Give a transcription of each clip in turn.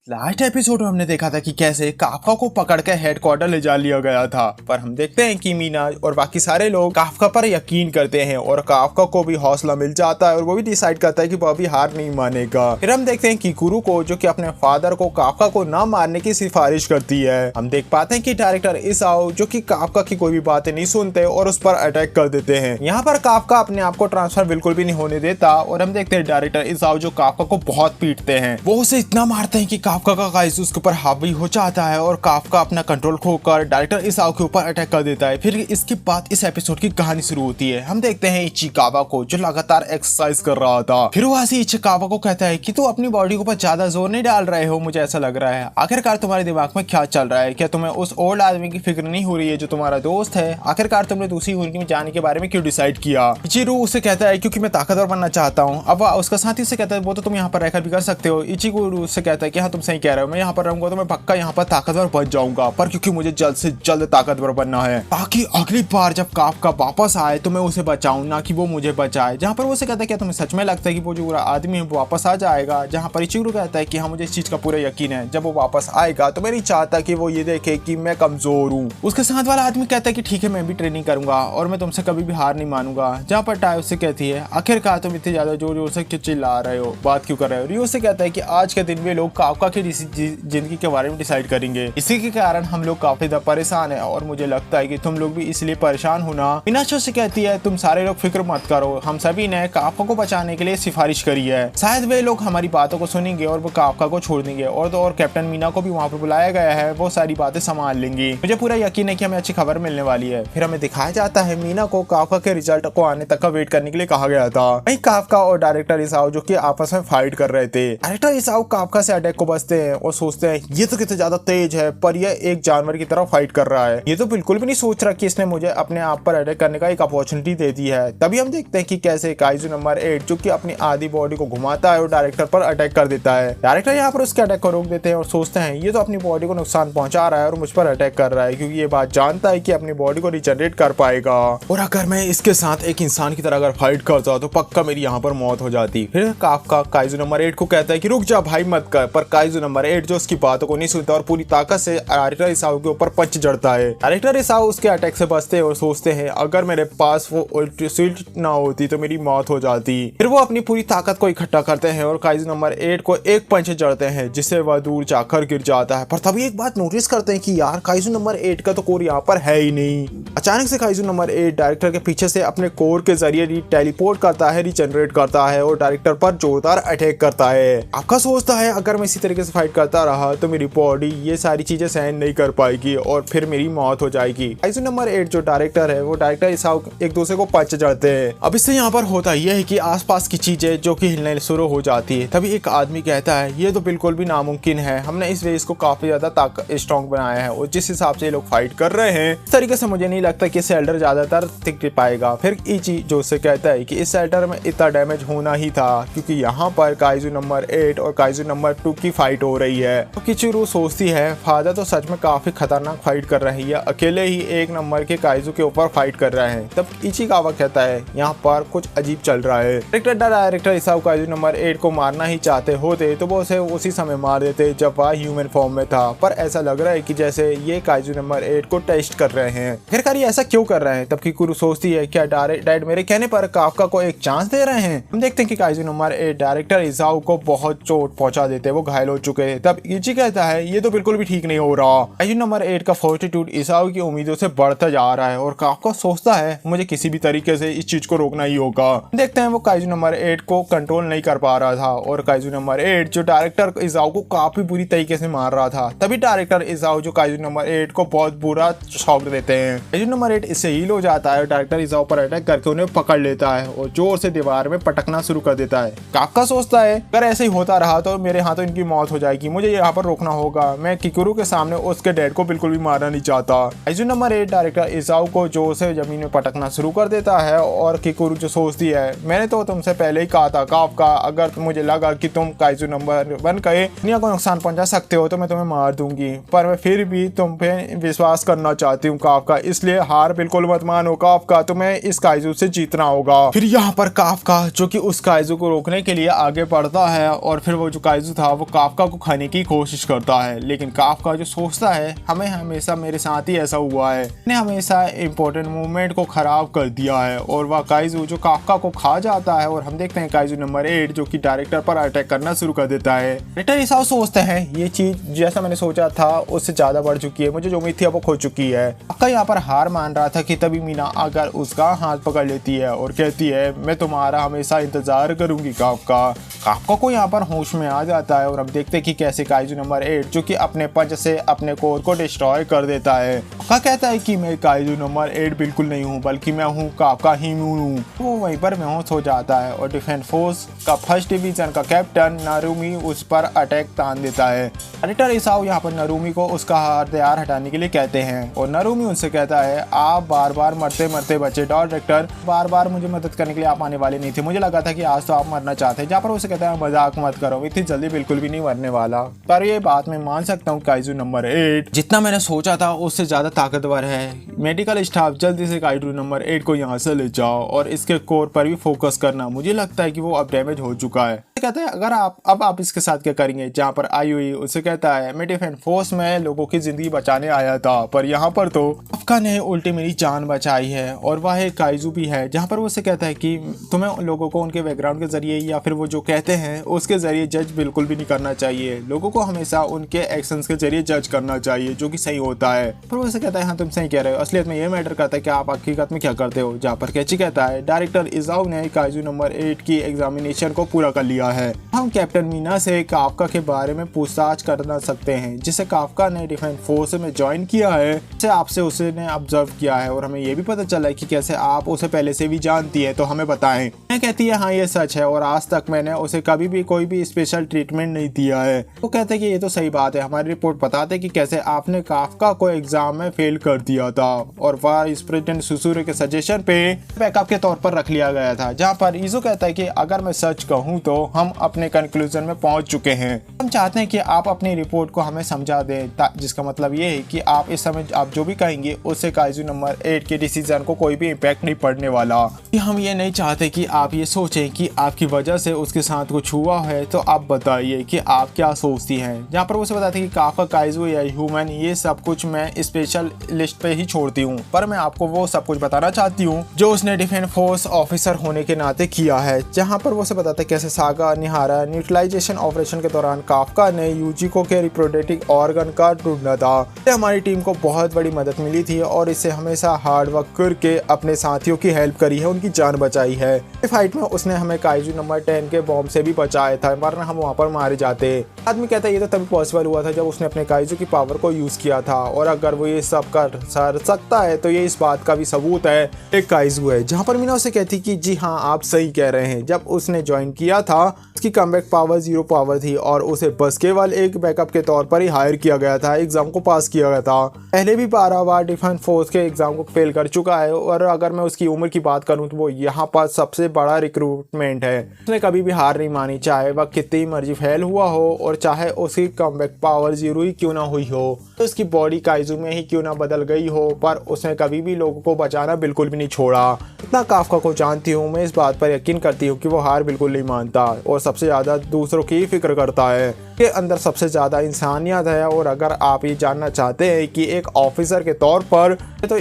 Last episode में हमने देखा था कि कैसे काफका को पकड़ के हेडक्वार्टर ले जा लिया गया था, पर हम देखते हैं कि मीना और बाकी सारे लोग काफका पर यकीन करते हैं और काफका को भी हौसला मिल जाता है और वो भी डिसाइड करता है कि वो अभी हार नहीं मानेगा। फिर हम देखते हैं किकुरू को, जो कि अपने फादर को काफका को न मारने की सिफारिश करती है। हम देख पाते हैं कि डायरेक्टर इसाओ, जो कि काफका की कोई भी बातें नहीं सुनते और उस पर अटैक कर देते हैं। यहाँ पर काफका अपने आप को ट्रांसफर बिल्कुल भी नहीं होने देता और हम देखते हैं डायरेक्टर इसाओ जो काफका को बहुत पीटते हैं। वो उसे इतना मारते हैं कि काफका का काइजू उसके ऊपर हावी हो जाता है और काफका अपना कंट्रोल खोकर डायरेक्टर इसाओ के ऊपर अटैक कर देता है। फिर इसके बाद इस एपिसोड की कहानी शुरू होती है। हम देखते हैं इचिकावा को, जो लगातार एक्सरसाइज कर रहा था। फिर वहां से इचिकावा को कहता है कि तू अपनी बॉडी के ऊपर ज्यादा जोर नहीं डाल रहे हो, मुझे ऐसा लग रहा है। आखिरकार तुम्हारे दिमाग में क्या चल रहा है? क्या तुम्हें उस ओल्ड आदमी की फिक्र नहीं हो रही है जो तुम्हारा दोस्त है? आखिरकार तुमने दूसरी उनकी में जाने के बारे में क्यों डिसाइड किया? इचिरू उसे कहता है क्योंकि मैं ताकतवर बनना चाहता हूँ। अब उसका साथी से कहता है वो तो तुम यहाँ पर रहकर भी कर सकते हो। इचिकुरू उससे कहता है कि हाँ तुम सही कह रहे हो, मैं यहाँ पर रहूंगा तो मैं पक्का यहाँ पर ताकतवर बन जाऊंगा, पर क्योंकि मुझे जल्द से जल्द ताकतवर बनना है ताकि अगली बार जब काफका वापस आए तो मैं उसे बचाऊं, ना कि वो मुझे बचाए। जहाँ पर वो उसे कहता है क्या तुम्हें सच में लगता है कि वो जो आदमी है वो वापस आ जाएगा? जहाँ पर इचिकुरू कहता है कि हाँ मुझे इस चीज का पूरा यकीन है, जब वो वापस आएगा तो मैं नहीं चाहता कि वो ये देखे कि मैं कमजोर हूँ। उसके साथ वाला आदमी कहता है कि ठीक है मैं भी ट्रेनिंग करूंगा और मैं तुमसे कभी भी हार नहीं मानूंगा। जहाँ पर टाई उससे कहती है आखिरकार तुम इतने ज्यादा जोर जोर से क्यों चिल्ला रहे हो, बात क्यों कर रहे हो? रियो से कहता है कि आज के दिन में लोग काफका की जिंदगी के बारे में डिसाइड करेंगे, इसी के कारण हम लोग काफी ज्यादा परेशान है और मुझे लगता है कि तुम लोग भी इसलिए परेशान होना। मीनाशो से कहती है तुम सारे लोग फिक्र मत करो, हम सभी ने काफका को बचाने के लिए सिफारिश करी है, शायद वे लोग हमारी बातों को सुनेंगे और वो काफका को छोड़ देंगे और कैप्टन मीना को भी वहाँ पर बुलाया गया है, वो सारी बातें संभाल लेंगी। मुझे पूरा यकीन है कि हमें अच्छी खबर मिलने वाली है। फिर हमें दिखाया जाता है मीना को काफका के रिजल्ट को आने तक का वेट करने के लिए कहा गया था। वहीं काफका और डायरेक्टर इसाओ जो कि आपस में फाइट कर रहे थे। डायरेक्टर इसाओ काफका से अटैक को बचते हैं और सोचते हैं ये तो कितना ज्यादा तेज है, पर यह एक जानवर की तरह फाइट कर रहा है। ये तो बिल्कुल भी नहीं सोच रहा कि इसने मुझे अपने आप पर अटैक करने का एक अपॉर्चुनिटी दे दी है। तभी हम देखते हैं कि कैसे काइजू नंबर 8 जो कि अपनी आधी बॉडी को घुमाता है और डायरेक्टर पर अटैक कर देता है। डायरेक्टर यहाँ पर उसके अटैक को रोक देते हैं और सोचते हैं ये तो अपनी बॉडी को नुकसान पहुंचा रहा है और मुझ पर अटैक कर रहा है, क्योंकि ये बात जानता है कि अपनी बॉडी को रिजनरेट कर पाएगा और अगर मैं इसके साथ एक इंसान की तरह अगर फाइट करता तो पक्का मेरी यहाँ पर मौत हो जाती। फिर काफका काइजू नंबर 8 को कहता है कि रुक जा भाई मत कर, पर काइजू नंबर 8 जो उसकी बातों को नहीं सुनता और पूरी ताकत से डायरेक्टर इसाओ के ऊपर पंच जड़ता है। डायरेक्टर इसाओ उसके अटैक से बचते हैं और सोचते हैं अगर मेरे पास वो शील्ड ना होती तो मेरी मौत हो जाती। फिर वो अपनी पूरी ताकत को इकट्ठा करते हैं और काइजू नंबर 8 को एक पंच जड़ते हैं जिससे वह दूर जाकर गिर जाता है। पर तभी एक बात नोटिस करते हैं कि यार काइजू नंबर 8 का तो कोर यहाँ पर है ही नहीं। अचानक से काइजू नंबर 8 डायरेक्टर के पीछे से अपने कोर के जरिए टेलीपोर्ट करता है, रिजनरेट करता है और डायरेक्टर पर जोरदार अटैक करता है। आपका सोचता है अगर मैं इसी तरीके से फाइट करता रहा तो मेरी बॉडी ये सारी चीजें सहन नहीं कर पाएगी और फिर मेरी मौत हो जाएगी। काइजू नंबर 8 जो डायरेक्टर है वो डायरेक्टर इसाओ एक दूसरे को पंच जड़ते हैं। अब इससे यहाँ पर होता यह है कि आसपास की चीजें जो कि हिलने शुरू हो जाती है। तभी एक आदमी कहता है ये तो बिल्कुल भी नामुमकिन है, हमने इस रेस को काफी ज्यादा स्ट्रॉन्ग बनाया है और जिस हिसाब से ये लोग फाइट कर रहे हैं इस तरीके से मुझे नहीं लगता कि इस शेल्टर ज्यादातर टिक पाएगा। फिर इची जो उससे कहता है कि इस शेल्टर में इतना डैमेज होना ही था क्योंकि यहाँ पर काइजू नंबर 8 और काइजू नंबर 2 की फाइट हो रही है। तो किचिरू सोचती है फादर तो सच में काफी खतरनाक फाइट कर रही है, अकेले ही एक नंबर के काइजू के ऊपर फाइट कर रहे हैं। तब इचिकावा कहता है यहाँ पर कुछ अजीब चल रहा है। डायरेक्टर इसाओ काइजू नंबर 8 को मारना ही चाहते होते तो वो उसे उसी समय मार देते जब वह ह्यूमन फॉर्म में था, पर ऐसा लग रहा है कि जैसे ये काइजू नंबर 8 को टेस्ट कर रहे हैं। आखिरकार ये ऐसा क्यों कर रहे हैं? तब किकुरू सोचती है क्या डैड मेरे कहने पर काफका को एक चांस दे रहे हैं? हम देखते हैं कि काइजू नंबर 8 डायरेक्टर इसाओ को बहुत चोट पहुंचा देते हैं, वो घायल हो चुके हैं। तब इची कहता है ये तो बिल्कुल भी ठीक नहीं हो रहा। काइजू नंबर 8 का फोर्टिट्यूड इसाओ की उम्मीदों से बढ़ता जा रहा है और काफका सोचता है मुझे किसी भी तरीके से इस चीज को रोकना ही होगा। देखते हैं वो काइजू नंबर 8 को कंट्रोल नहीं कर पा रहा था और काइजू नंबर 8 जो डायरेक्टर इसाओ को काफी बुरी तरीके से मार रहा था। तभी डायरेक्टर इसाओ जो काइजू नंबर 8 को बहुत बुरा शॉक देते हैं। काइजू नंबर 8 इससे हील हो जाता है और डायरेक्टर इसाओ पर अटैक करके उन्हें पकड़ लेता है और जोर से दीवार में पटकना शुरू कर देता है। काफका सोचता है अगर ऐसे ही होता रहा तो मेरे हाथों इनकी मौत हो जाएगी, मुझे यहाँ पर रोकना होगा। मैं किकुरू के सामने उसके डैड को बिल्कुल भी मारना नहीं चाहता। काइजू नंबर 8 डायरेक्टर इसाओ को जोर से जमीन में पटकना शुरू कर देता है और किकुरू जो सोचती है मैंने तो तुमसे पहले ही कहा था काफका, अगर मुझे लगा कि तुम काइजू नंबर 1 के दुनिया को नुकसान पहुंचा सकते हो तो मैं तुम्हें मार दूंगी, पर मैं फिर भी तुम पे विश्वास करना चाहती हूँ काफका, इसलिए हार बिल्कुल मत मानो काफका, तुम्हें इस काइजू से जीतना होगा। फिर यहाँ पर काफका जो कि उस काइजू को रोकने के लिए आगे बढ़ता है और फिर वो जो काइजू था वो काफका काफका को खाने की कोशिश करता है, लेकिन काफका जो सोचता है हमें हमेशा मेरे साथ ही ऐसा हुआ है, ने हमेशा इम्पोर्टेंट मूवमेंट को खराब कर दिया है और वह काइजू जो काफका को खा जाता है। और हम देखते हैं काइजू नंबर 8 जो कि डायरेक्टर पर अटैक करना शुरू कर देता है। डायरेक्टर ऐसा सोचते हैं ये चीज जैसा मैंने सोचा था उससे ज्यादा बढ़ चुकी है, मुझे जो उम्मीद थी वो खो चुकी है। काफका यहाँ पर हार मान रहा था कि तभी मीना आकर उसका हाथ पकड़ लेती है और कहती है मैं तुम्हारा हमेशा इंतजार करूंगी काफका। काफका को यहाँ पर होश में आ जाता है और हम देखते हैं कि कैसे काइजू नंबर 8 जो कि अपने पंच से अपने कोर को डिस्ट्रॉय कर देता है। काफका कहता है कि मैं काइजू नंबर 8 बिल्कुल नहीं हूँ, बल्कि मैं हूँ काफका ही हूँ। वो वहीं पर बेहोश हो जाता है और डिफेंस फोर्स का फर्स्ट डिवीजन का कैप्टन नारुमी उस पर अटैक तान देता है। डायरेक्टर इसाओ यहाँ पर नारुमी को उसका हथियार हटाने के लिए कहते हैं और नारुमी उनसे कहता है आप बार बार मरते मरते बचे डायरेक्टर, बार बार मुझे मदद करने के लिए आप आने वाले नहीं थे, मुझे लगा था कि आज तो आप मरना चाहते हैं। जहाँ पर उसे कहता है मजाक मत करो, इतनी जल्दी बिल्कुल भी नहीं मरने वाला। पर ये बात मैं मान सकता हूँ काइजू नंबर 8 जितना मैंने सोचा था उससे ज्यादा ताकतवर है। मेडिकल स्टाफ जल्दी से काइजू नंबर 8 को यहाँ से ले जाओ और इसके कोर पर भी फोकस करना, मुझे लगता है कि वो अब डैमेज हो चुका है। कहता है अगर आप इसके साथ क्या करेंगे। जहाँ पर आई हुई उसे कहता है मैं डिफेंस फोर्स में लोगों की जिंदगी बचाने आया था, पर यहाँ पर तो काफका ने उल्टी मेरी जान बचाई है और वह एक काइजू भी है। जहाँ पर वो उसे कहता है कि तुम्हें लोगों को उनके बैकग्राउंड के जरिए या फिर वो जो कहते हैं उसके जरिए जज बिल्कुल भी नहीं करना चाहिए, लोगों को हमेशा उनके एक्शंस के जरिए जज करना चाहिए जो कि सही होता है। पर वो उसे कहता है हाँ तुम सही कह रहे हो, असलियत में ये मैटर करता है कि आप हकीकत में क्या करते हो। जहाँ पर कैची कहता है डायरेक्टर इजाओ ने काइजू नंबर 8 की एग्जामिनेशन को पूरा कर लिया है, हम कैप्टन मीना से काफका के बारे में पूछताछ करना सकते हैं जिसे काफका ने डिफेंस फोर्स में ज्वाइन किया है, जिसे आपसे उसने ऑब्जर्व किया है और हमें ये भी पता चला है कि कैसे आप उसे पहले से भी जानती है, तो हमें बताएं। मैं कहती है हाँ ये सच है और आज तक मैंने उसे कभी भी कोई भी स्पेशल ट्रीटमेंट नहीं दिया है। वो कहते हैं कि ये तो सही बात है, हमारी रिपोर्ट बताते कि कैसे आपने काफका को एग्जाम में फेल कर दिया था और वह इस प्रेसिडेंट सुसुरे के सजेशन पे बैकअप के तौर पर रख लिया गया था। जहाँ पर इजो कहता है कि अगर मैं सच कहूँ तो हम अपने कंक्लूजन में पहुंच चुके हैं, हम चाहते हैं कि आप अपनी रिपोर्ट को हमें समझा दें, जिसका मतलब ये है कि आप इस समय आप जो भी कहेंगे उससे काइजू नंबर 8 के डिसीजन को कोई भी इम्पैक्ट नहीं पड़ने वाला। हम ये नहीं चाहते कि आप ये सोचें कि आपकी वजह से उसके साथ कुछ हुआ है, तो आप बताइए कि आप क्या सोचती हैं। जहाँ पर वो से बताते हैं कि काफका, काइजू या ह्यूमन ये सब कुछ मैं स्पेशल लिस्ट पे ही छोड़ती हूँ, पर मैं आपको वो सब कुछ बताना चाहती हूँ जो उसने डिफेंस फोर्स ऑफिसर होने के नाते किया है। जहाँ पर वो से बताते हैं कैसे सागा निहारा न्यूट्रलाइजेशन ऑपरेशन के दौरान काफका ने यूजिको के रिप्रोडक्टिव ऑर्गन का ढूंढना था। हमारी टीम को बहुत बड़ी मदद मिली थी और इससे हमेशा हार्ड वर्क करके अपने साथियों की हेल्प करी है, उनकी जान बचाई है। फाइट में उसने हमें काइजू नंबर 10 के बॉम्ब से भी बचाया था, वरना हम वहाँ पर मारे जाते। आदमी कहता है ये तो तभी पॉसिबल हुआ था जब उसने अपने काइजू की पावर को यूज किया था, और अगर वो ये सब कर सकता है तो ये इस बात का भी सबूत है एक काइजू है। जहाँ पर मीना उसे कहती कि जी हाँ आप सही कह रहे हैं, जब उसने ज्वाइन किया था उसकी कमबैक पावर 0 पावर थी और उसे बस केवल एक बैकअप के तौर पर ही हायर किया गया था, एग्जाम को पास किया गया था। पहले भी 12 बार डिफेंस फोर्स के एग्जाम को फेल कर चुका है और अगर मैं उसकी उम्र की बात करूं तो वो यहाँ पर सबसे बड़ा रिक्रूटमेंट है। उसने कभी भी हार नहीं मानी, चाहे वह कितनी मर्जी फेल हुआ हो और चाहे उसकी कमबैक पावर 0 ही क्यों ना हुई हो, तो उसकी बॉडी काइजू में ही क्यों ना बदल गई हो, पर उसने कभी भी लोगों को बचाना बिल्कुल भी नहीं छोड़ा। इतना काफका को जानती हूँ, मैं इस बात पर यकीन करती हूँ कि वो हार बिल्कुल नहीं मानता और सबसे ज्यादा दूसरों की फिक्र करता है, के अंदर सबसे ज्यादा इंसानियत है। और अगर आप ये जानना चाहते हैं कि एक ऑफिसर के तौर पर तो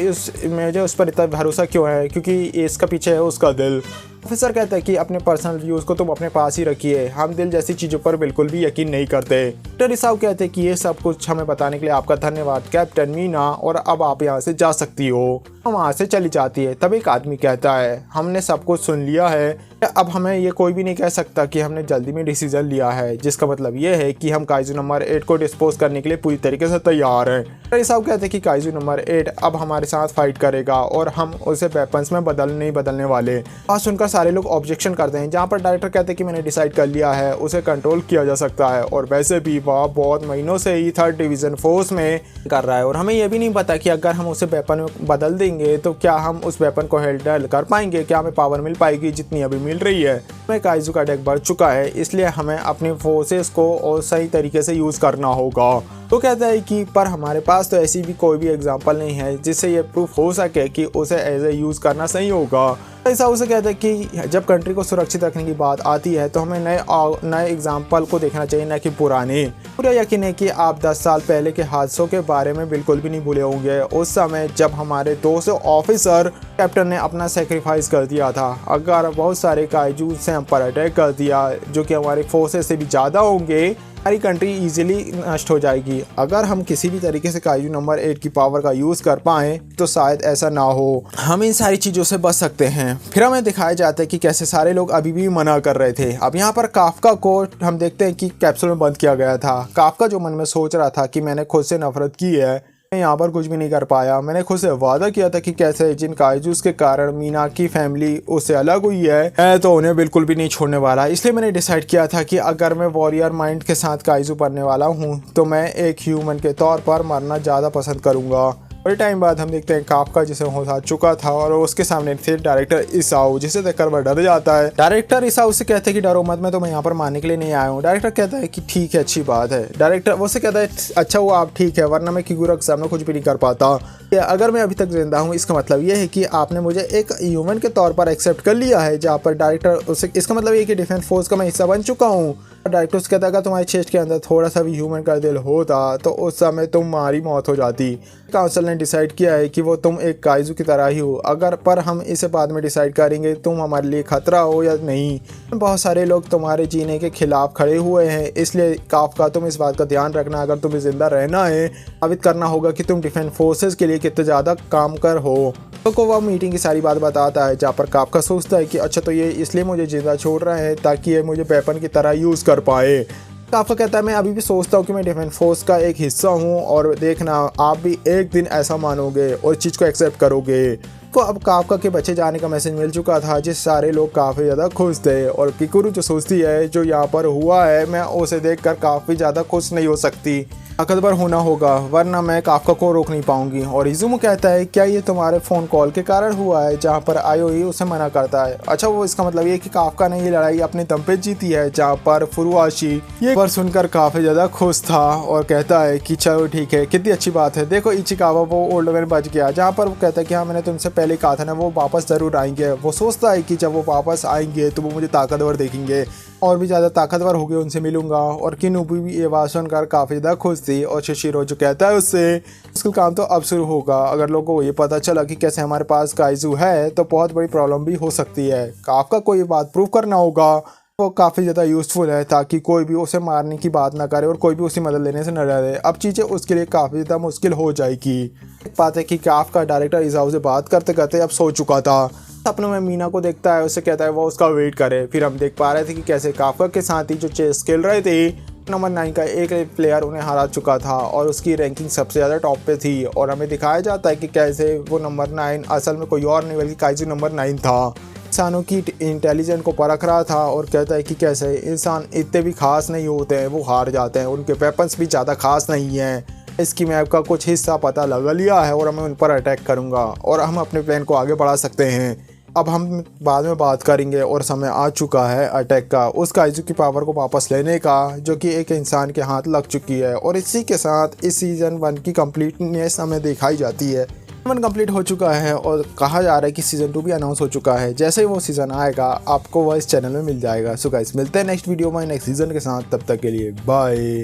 मुझे उस पर इतना भरोसा क्यों है, क्योंकि इसका पीछे है उसका दिल। ऑफिसर कहता है कि अपने पर्सनल व्यूज को तुम अपने पास ही रखिए, हम दिल जैसी चीजों पर बिल्कुल भी यकीन नहीं करते। डॉक्टर इसाओ कहते हैं कि ये सब कुछ हमें बताने के लिए आपका धन्यवाद कैप्टन मीना, और अब आप यहाँ से जा सकती हो। हम वहाँ से चली जाती है। तब एक आदमी कहता है हमने सब कुछ सुन लिया है, अब हमें ये कोई भी नहीं कह सकता कि हमने जल्दी में डिसीजन लिया है, जिसका मतलब ये है कि हम काइजू नंबर 8 को डिस्पोज करने के लिए पूरी तरीके से तैयार हैं। डॉक्टर इसाओ कहते हैं कि काइजू नंबर 8 अब हमारे साथ फाइट करेगा और हम उसे वेपन्स में नहीं बदलने वाले। बात सुनकर सारे लोग ऑब्जेक्शन करते हैं, जहाँ पर डायरेक्टर कहते हैं कि मैंने डिसाइड कर लिया है, उसे कंट्रोल किया जा सकता है और वैसे भी वह बहुत महीनों से ही 3rd डिवीजन फोर्स में कर रहा है और हमें यह भी नहीं पता कि अगर हम उसे वेपन में बदल देंगे तो क्या हम उस वेपन को हैंडल कर पाएंगे, क्या हमें पावर मिल पाएगी जितनी अभी मिल रही है। हमें काइजू का अटैक बढ़ चुका है, इसलिए हमें अपनी फोर्सेस को और सही तरीके से यूज करना होगा। तो कहता है कि पर हमारे पास तो ऐसी भी कोई भी एग्जांपल नहीं है जिससे ये प्रूफ हो सके कि उसे एज ए यूज़ करना सही होगा। ऐसा उसे कहता है कि जब कंट्री को सुरक्षित रखने की बात आती है तो हमें नए एग्जाम्पल को देखना चाहिए, न कि पुराने। पूरा यकीन है कि आप 10 साल पहले के हादसों के बारे में बिल्कुल भी नहीं भूले होंगे। उस समय जब हमारे 200 ऑफिसर कैप्टन ने अपना सेक्रीफाइस कर दिया था। अगर बहुत सारे काइजू से हम पर अटैक कर दिया जो कि हमारी फोर्सेस से भी ज़्यादा होंगे, हमारी कंट्री इजीली नष्ट हो जाएगी। अगर हम किसी भी तरीके से काइजू नंबर 8 की पावर का यूज़ कर पाएँ तो शायद ऐसा ना हो, हम इन सारी चीज़ों से बच सकते हैं। फिर हमें दिखाया जाता है कि कैसे सारे लोग अभी भी मना कर रहे थे। अब यहाँ पर काफका को हम देखते हैं कि कैप्सूल में बंद किया गया था। काफका जो मन में सोच रहा था कि मैंने खुद से नफरत की है, मैं यहाँ पर कुछ भी नहीं कर पाया, मैंने खुद से वादा किया था कि कैसे जिन काइजूस के कारण मीना की फैमिली उससे अलग हुई है, मैं तो उन्हें बिल्कुल भी नहीं छोड़ने वाला। इसलिए मैंने डिसाइड किया था कि अगर मैं वॉरियर माइंड के साथ काइजू बनने वाला हूँ तो मैं एक ह्यूमन के तौर पर मरना ज़्यादा पसंद करूँगा। बड़े टाइम बाद हम देखते हैं काफका जिसे होश आ चुका था और उसके सामने थे डायरेक्टर इसाऊ, जिसे देखकर वह डर जाता है। डायरेक्टर इसाऊ से कहते हैं कि डरो मत, मैं तुम्हें यहाँ पर मारने के लिए नहीं आया हूँ। डायरेक्टर कहता है कि ठीक है, अच्छी बात है। डायरेक्टर वो से कहता है अच्छा हुआ आप ठीक है, वरना मैं किगुरा के सामने कुछ भी नहीं कर पाता। अगर मैं अभी तक जिंदा हूँ इसका मतलब ये है कि आपने मुझे एक ह्यूमन के तौर पर एक्सेप्ट कर लिया है। जहाँ पर डायरेक्टर उसे इसका मतलब ये कि डिफेंस फोर्स का मैं हिस्सा बन चुका हूँ। डायरेक्टर उससे कहता है अगर तुम्हारे चेस्ट के अंदर थोड़ा सा भी ह्यूमन का दिल होता तो उस समय तुम्हारी मौत हो जाती। काउंसिल ने डिसाइड किया है कि वो तुम एक काइजू की तरह ही हो, अगर पर हम इसे बाद में डिसाइड करेंगे तुम हमारे लिए खतरा हो या नहीं। बहुत सारे लोग तुम्हारे जीने के खिलाफ खड़े हुए हैं, इसलिए काफका तुम इस बात का ध्यान रखना, अगर तुम्हें जिंदा रहना है साबित करना होगा कि तुम डिफेंस फोर्सेस के लिए कितने ज़्यादा काम कर हो। तो को वह मीटिंग की सारी बात बताता है, जहाँ पर काफका सोचता है कि अच्छा तो ये इसलिए मुझे जिंदा छोड़ रहे हैं ताकि ये मुझे वेपन की तरह यूज़ कर पाए। काफका कहता है मैं अभी भी सोचता हूँ कि मैं डिफेंस फोर्स का एक हिस्सा हूँ और देखना आप भी एक दिन ऐसा मानोगे और इस चीज़ को एक्सेप्ट करोगे। तो अब काफका के बच्चे जाने का मैसेज मिल चुका था, जिस सारे लोग काफ़ी ज़्यादा खुश थे। और किकुरु जो सोचती है जो यहाँ पर हुआ है मैं उसे देखकर काफ़ी ज़्यादा खुश नहीं हो सकती, ताकतवर होना होगा वरना मैं काफका को रोक नहीं पाऊंगी। और इजुमो कहता है क्या ये तुम्हारे फ़ोन कॉल के कारण हुआ है, जहाँ पर आयोई उसे मना करता है। अच्छा वो इसका मतलब ये कि काफका ने ये लड़ाई अपने दम पे जीती है, जहाँ पर फुरुआशी ये पर सुनकर काफ़ी ज़्यादा खुश था और कहता है कि चलो ठीक है, कितनी अच्छी बात है, देखो इचिकावा वो ओल्ड मैन बच गया। जहाँ पर वो कहता है कि हाँ मैंने तुमसे पहले कहा था ना वो वापस ज़रूर आएंगे। वो सोचता है कि जब वो वापस आएंगे तो वो मुझे ताकतवर देखेंगे और भी ज़्यादा ताकतवर हो गए उनसे मिलूंगा। और किनुबी भी ये बात सुनकर काफ़ी ज़्यादा खुश थी। और शिशिरो जो कहता है उससे मुश्किल काम तो अब शुरू होगा, अगर लोगों को ये पता चला कि कैसे हमारे पास काइजू है तो बहुत बड़ी प्रॉब्लम भी हो सकती है। काफका को ये बात प्रूव करना होगा, वो काफ़ी ज़्यादा यूज़फुल है ताकि कोई भी उसे मारने की बात ना करे और कोई भी उसकी मदद लेने से न डरे। अब चीज़ें उसके लिए काफ़ी ज़्यादा मुश्किल हो जाएगी। एक बात है कि काफका डायरेक्टर इसाऊ से बात करते करते अब सो चुका था। सपनों में मीना को देखता है, उससे कहता है वो उसका वेट करे। फिर हम देख पा रहे थे कि कैसे काफका के साथ ही जो चेस खेल रहे थे नंबर 9 का एक प्लेयर उन्हें हरा चुका था और उसकी रैंकिंग सबसे ज़्यादा टॉप पे थी। और हमें दिखाया जाता है कि कैसे वो नंबर 9 असल में कोई और नहीं बल्कि काइजू नंबर 9 था। इंसानों की इंटेलिजेंस को परख रहा था और कहता है कि कैसे इंसान इतने भी खास नहीं होते हैं, वो हार जाते हैं, उनके वेपन्स भी ज़्यादा खास नहीं हैं। इसकी मैप का कुछ हिस्सा पता लगा लिया है और मैं उन पर अटैक करूँगा और हम अपने प्लान को आगे बढ़ा सकते हैं। अब हम बाद में बात करेंगे और समय आ चुका है अटैक का, उस काइजू की पावर को वापस लेने का जो कि एक इंसान के हाथ लग चुकी है। और इसी के साथ इस सीज़न 1 की कंप्लीटनेस हमें दिखाई जाती है। सीजन 1 कंप्लीट हो चुका है और कहा जा रहा है कि सीज़न 2 भी अनाउंस हो चुका है। जैसे ही वो सीज़न आएगा आपको वह इस चैनल में मिल जाएगा। सो गाइस मिलते हैं नेक्स्ट वीडियो में नेक्स्ट सीज़न के साथ, तब तक के लिए बाय।